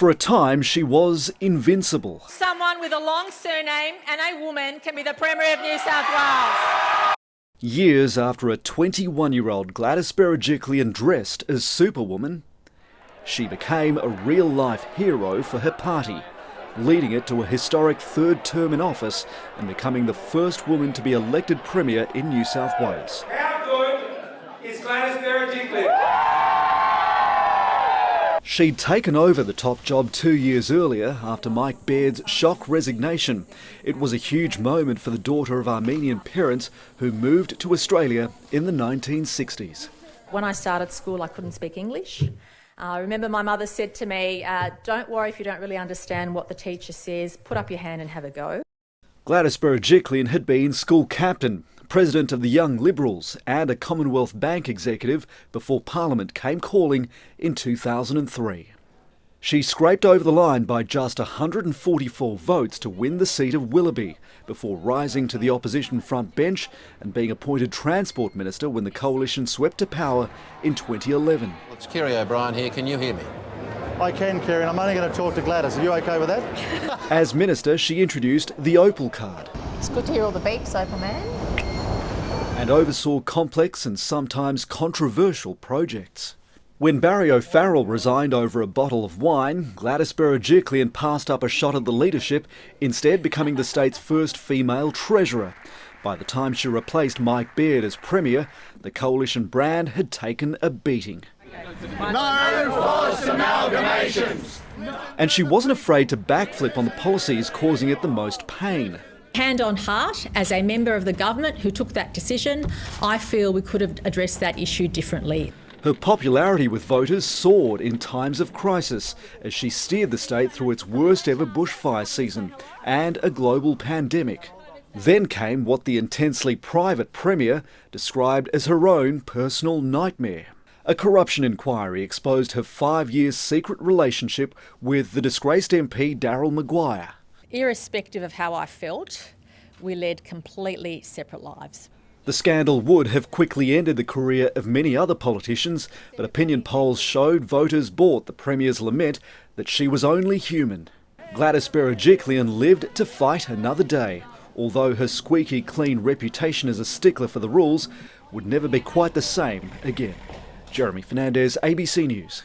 For a time, she was invincible. Someone with a long surname and a woman can be the Premier of New South Wales. Years after a 21-year-old Gladys Berejiklian dressed as Superwoman, she became a real-life hero for her party, leading it to a historic third term in office and becoming the first woman to be elected Premier in New South Wales. How good is Gladys Berejiklian? She'd taken over the top job 2 years earlier after Mike Baird's shock resignation. It was a huge moment for the daughter of Armenian parents who moved to Australia in the 1960s. When I started school, I couldn't speak English. I remember my mother said to me, don't worry if you don't really understand what the teacher says, put up your hand and have a go. Gladys Berejiklian had been school captain, president of the Young Liberals and a Commonwealth Bank executive before Parliament came calling in 2003. She scraped over the line by just 144 votes to win the seat of Willoughby before rising to the opposition front bench and being appointed Transport Minister when the Coalition swept to power in 2011. It's Kerry O'Brien here. Can you hear me? I can, Kerry, and I'm only going to talk to Gladys. Are you okay with that? As Minister, she introduced the Opal card. It's good to hear all the beeps, Opal man. And oversaw complex and sometimes controversial projects. When Barry O'Farrell resigned over a bottle of wine, Gladys Berejiklian passed up a shot at the leadership, instead becoming the state's first female treasurer. By the time she replaced Mike Baird as Premier, the Coalition brand had taken a beating. No forced amalgamations! And she wasn't afraid to backflip on the policies causing it the most pain. Hand on heart, as a member of the government who took that decision, I feel we could have addressed that issue differently. Her popularity with voters soared in times of crisis as she steered the state through its worst ever bushfire season and a global pandemic. Then came what the intensely private Premier described as her own personal nightmare. A corruption inquiry exposed her 5-year secret relationship with the disgraced MP Darryl Maguire. Irrespective of how I felt, we led completely separate lives. The scandal would have quickly ended the career of many other politicians, but opinion polls showed voters bought the Premier's lament that she was only human. Gladys Berejiklian lived to fight another day, although her squeaky clean reputation as a stickler for the rules would never be quite the same again. Jeremy Fernandez, ABC News.